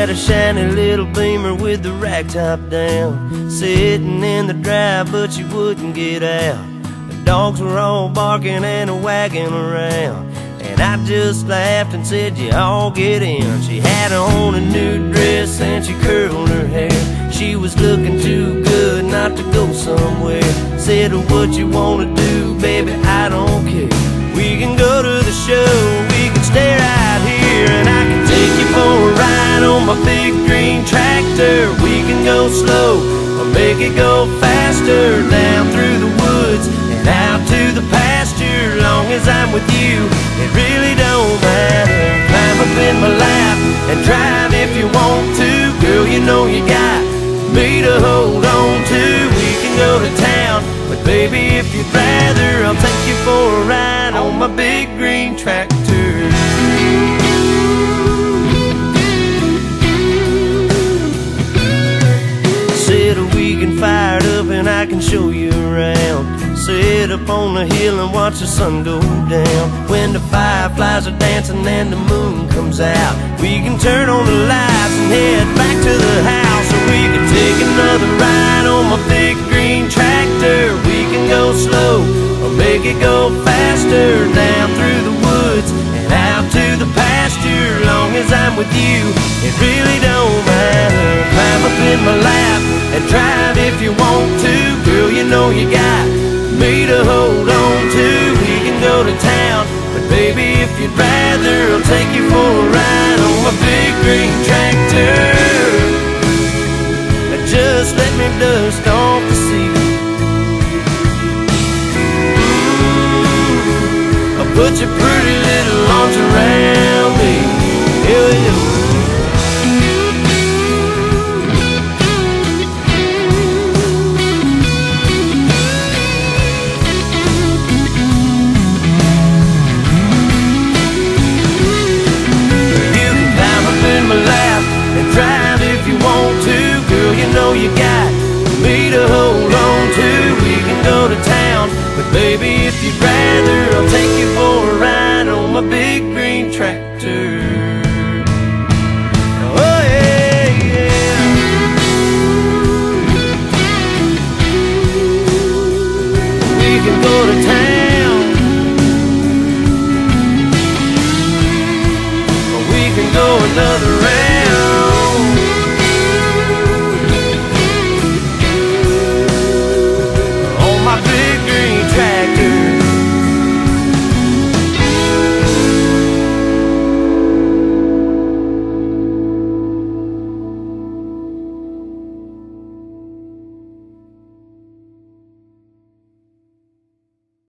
had a shiny little Beamer with the rack top down, sitting in the drive, but she wouldn't get out. The dogs were all barking and wagging around, and I just laughed and said, you all get in. She had on a new dress and she curled her hair. She was looking too good not to go somewhere. Said, what you wanna do, baby, I don't care. We can go to the show, we can stay right here, and I can take you for a ride on my big green tractor. We can go slow or make it go faster, down through the woods and out to the pasture. Long as I'm with you, it really don't matter. Climb up in my lap and drive if you want to. Girl, you know you got me to hold on to. We can go to town, but baby, if you'd rather, I'll take you for a ride on my big green tractor. Said we can fire it up and I can show you around. Sit up on the hill and watch the sun go down. When the fireflies are dancing and the moon comes out, we can turn on the lights and head back to the house. Or we can take another ride on my big green tractor. We can go slow or make it go faster, down through the woods and out to the pasture. Long as I'm with you, it really don't matter. Climb up in my lap and drive if you want to. Girl, you know you got me to hold on to. We can go to town, but baby, if you'd rather, I'll take you for a ride on my big green tractor. Just let me dust off the seat. I'll put your pretty little arms around me. Hell yeah. You can climb up in my lap and drive if you want to. Girl, you know you got